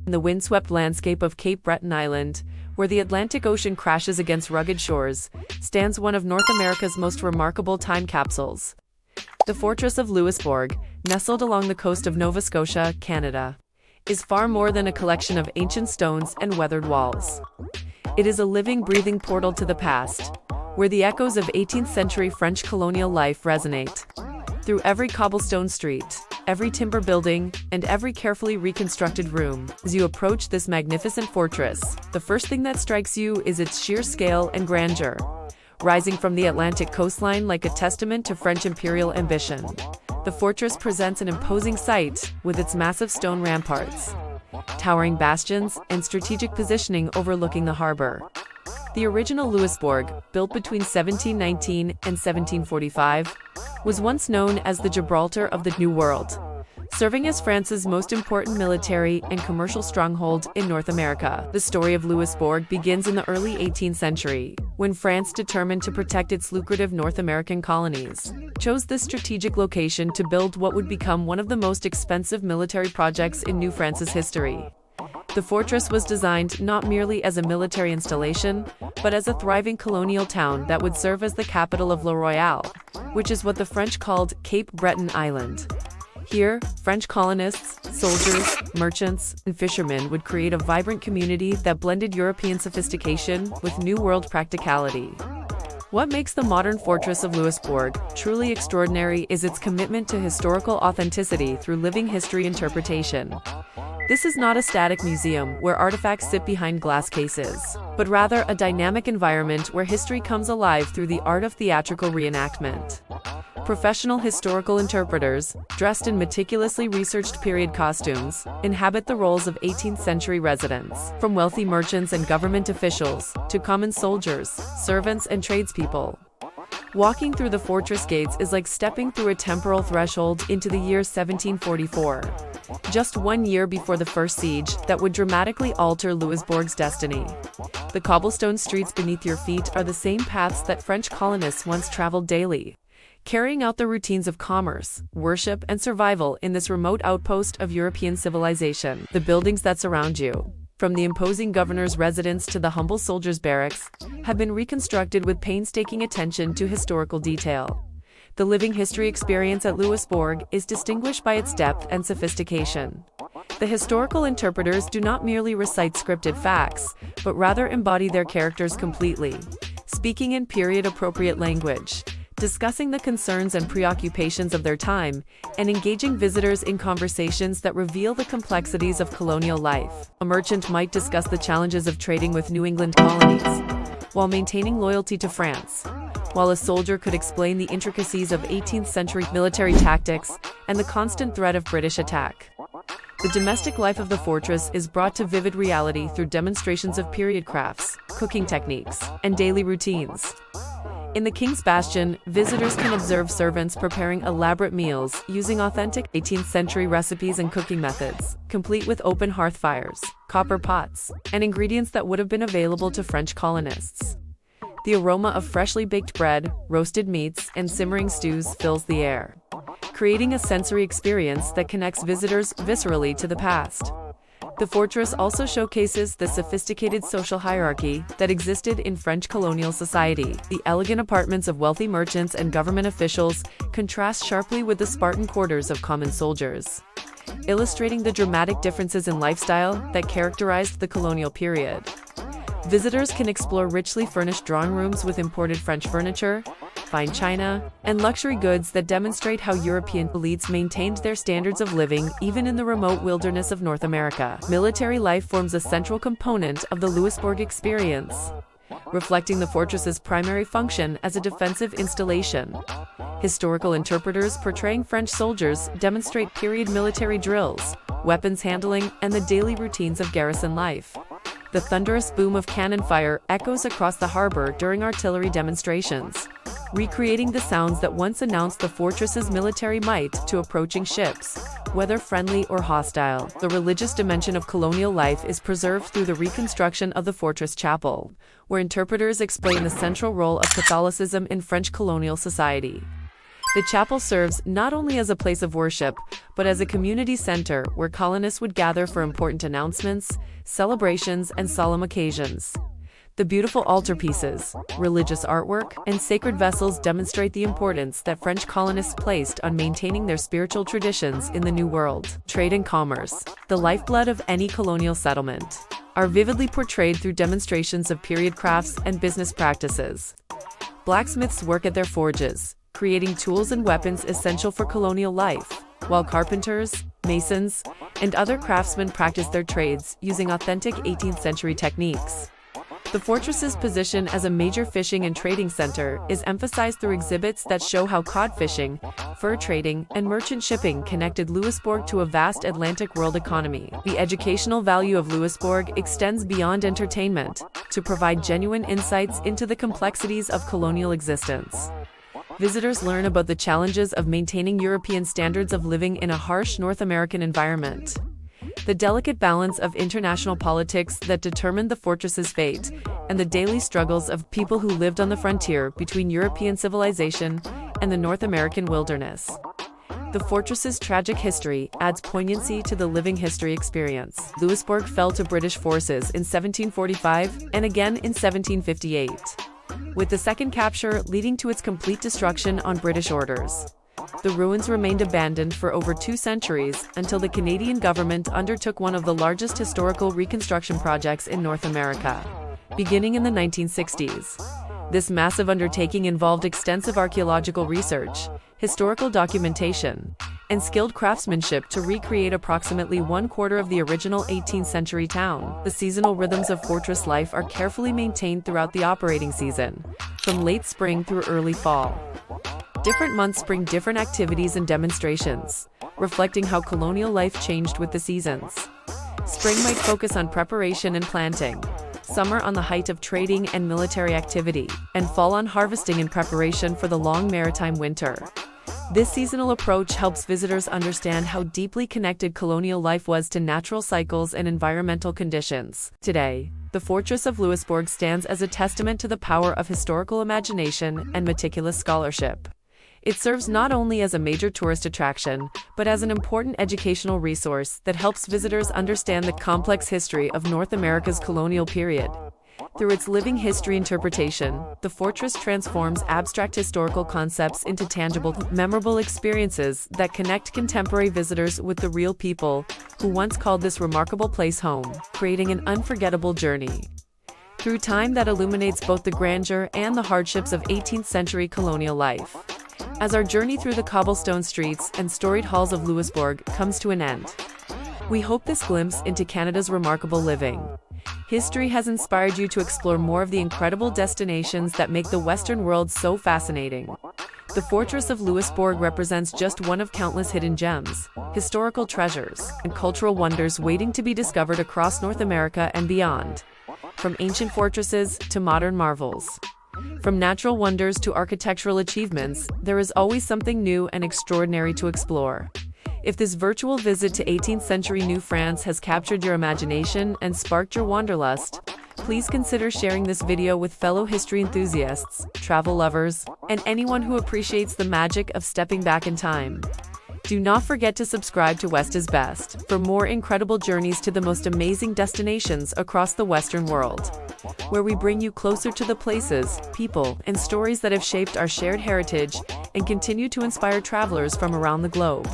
In the windswept landscape of Cape Breton Island, where the Atlantic Ocean crashes against rugged shores, stands one of North America's most remarkable time capsules. The Fortress of Louisbourg, nestled along the coast of Nova Scotia, Canada, is far more than a collection of ancient stones and weathered walls. It is a living, breathing portal to the past, where the echoes of 18th-century French colonial life resonate. Through every cobblestone street, every timber building, and every carefully reconstructed room, as you approach this magnificent fortress, the first thing that strikes you is its sheer scale and grandeur. Rising from the Atlantic coastline like a testament to French imperial ambition, the fortress presents an imposing sight with its massive stone ramparts, towering bastions, and strategic positioning overlooking the harbor. The original Louisbourg, built between 1719 and 1745, was once known as the Gibraltar of the New World, serving as France's most important military and commercial stronghold in North America. The story of Louisbourg begins in the early 18th century, when France, determined to protect its lucrative North American colonies, chose this strategic location to build what would become one of the most expensive military projects in New France's history. The fortress was designed not merely as a military installation, but as a thriving colonial town that would serve as the capital of Le Royal, which is what the French called Cape Breton Island. Here, French colonists, soldiers, merchants, and fishermen would create a vibrant community that blended European sophistication with New World practicality. What makes the modern Fortress of Louisbourg truly extraordinary is its commitment to historical authenticity through living history interpretation. This is not a static museum where artifacts sit behind glass cases, but rather a dynamic environment where history comes alive through the art of theatrical reenactment. Professional historical interpreters, dressed in meticulously researched period costumes, inhabit the roles of 18th-century residents, from wealthy merchants and government officials to common soldiers, servants, and tradespeople. Walking through the fortress gates is like stepping through a temporal threshold into the year 1744, just 1 year before the first siege that would dramatically alter Louisbourg's destiny. The cobblestone streets beneath your feet are the same paths that French colonists once traveled daily, carrying out the routines of commerce, worship, and survival in this remote outpost of European civilization. The buildings that surround you, from the imposing governor's residence to the humble soldier's barracks, have been reconstructed with painstaking attention to historical detail. The living history experience at Louisbourg is distinguished by its depth and sophistication. The historical interpreters do not merely recite scripted facts, but rather embody their characters completely, speaking in period-appropriate language, discussing the concerns and preoccupations of their time, and engaging visitors in conversations that reveal the complexities of colonial life. A merchant might discuss the challenges of trading with New England colonies, while maintaining loyalty to France, while a soldier could explain the intricacies of 18th-century military tactics and the constant threat of British attack. The domestic life of the fortress is brought to vivid reality through demonstrations of period crafts, cooking techniques, and daily routines. In the King's Bastion, visitors can observe servants preparing elaborate meals using authentic 18th-century recipes and cooking methods, complete with open hearth fires, copper pots, and ingredients that would have been available to French colonists. The aroma of freshly baked bread, roasted meats, and simmering stews fills the air, creating a sensory experience that connects visitors viscerally to the past. The fortress also showcases the sophisticated social hierarchy that existed in French colonial society. The elegant apartments of wealthy merchants and government officials contrast sharply with the Spartan quarters of common soldiers, illustrating the dramatic differences in lifestyle that characterized the colonial period. Visitors can explore richly furnished drawing rooms with imported French furniture, fine china, and luxury goods that demonstrate how European elites maintained their standards of living even in the remote wilderness of North America. Military life forms a central component of the Louisbourg experience, reflecting the fortress's primary function as a defensive installation. Historical interpreters portraying French soldiers demonstrate period military drills, weapons handling, and the daily routines of garrison life. The thunderous boom of cannon fire echoes across the harbor during artillery demonstrations, recreating the sounds that once announced the fortress's military might to approaching ships, whether friendly or hostile. The religious dimension of colonial life is preserved through the reconstruction of the fortress chapel, where interpreters explain the central role of Catholicism in French colonial society. The chapel serves not only as a place of worship, but as a community center where colonists would gather for important announcements, celebrations, and solemn occasions. The beautiful altarpieces, religious artwork, and sacred vessels demonstrate the importance that French colonists placed on maintaining their spiritual traditions in the New World. Trade and commerce, the lifeblood of any colonial settlement, are vividly portrayed through demonstrations of period crafts and business practices. Blacksmiths work at their forges, creating tools and weapons essential for colonial life, while carpenters, masons, and other craftsmen practice their trades using authentic 18th century techniques. The fortress's position as a major fishing and trading center is emphasized through exhibits that show how cod fishing, fur trading, and merchant shipping connected Louisbourg to a vast Atlantic world economy. The educational value of Louisbourg extends beyond entertainment to provide genuine insights into the complexities of colonial existence. Visitors learn about the challenges of maintaining European standards of living in a harsh North American environment. The delicate balance of international politics that determined the fortress's fate, and the daily struggles of people who lived on the frontier between European civilization and the North American wilderness. The fortress's tragic history adds poignancy to the living history experience. Louisbourg fell to British forces in 1745 and again in 1758, with the second capture leading to its complete destruction on British orders. The ruins remained abandoned for over 2 centuries until the Canadian government undertook one of the largest historical reconstruction projects in North America, beginning in the 1960s. This massive undertaking involved extensive archaeological research, historical documentation, and skilled craftsmanship to recreate approximately 1/4 of the original 18th century town. The seasonal rhythms of fortress life are carefully maintained throughout the operating season, from late spring through early fall. Different months bring different activities and demonstrations, reflecting how colonial life changed with the seasons. Spring might focus on preparation and planting, summer on the height of trading and military activity, and fall on harvesting in preparation for the long maritime winter. This seasonal approach helps visitors understand how deeply connected colonial life was to natural cycles and environmental conditions. Today, the Fortress of Louisbourg stands as a testament to the power of historical imagination and meticulous scholarship. It serves not only as a major tourist attraction, but as an important educational resource that helps visitors understand the complex history of North America's colonial period. Through its living history interpretation, the fortress transforms abstract historical concepts into tangible, memorable experiences that connect contemporary visitors with the real people who once called this remarkable place home, creating an unforgettable journey through time that illuminates both the grandeur and the hardships of 18th century colonial life. As our journey through the cobblestone streets and storied halls of Louisbourg comes to an end, we hope this glimpse into Canada's remarkable living history has inspired you to explore more of the incredible destinations that make the Western world so fascinating. The Fortress of Louisbourg represents just one of countless hidden gems, historical treasures, and cultural wonders waiting to be discovered across North America and beyond. From ancient fortresses to modern marvels, from natural wonders to architectural achievements, there is always something new and extraordinary to explore. If this virtual visit to 18th century New France has captured your imagination and sparked your wanderlust, please consider sharing this video with fellow history enthusiasts, travel lovers, and anyone who appreciates the magic of stepping back in time. Do not forget to subscribe to West is Best for more incredible journeys to the most amazing destinations across the Western world, where we bring you closer to the places, people, and stories that have shaped our shared heritage and continue to inspire travelers from around the globe.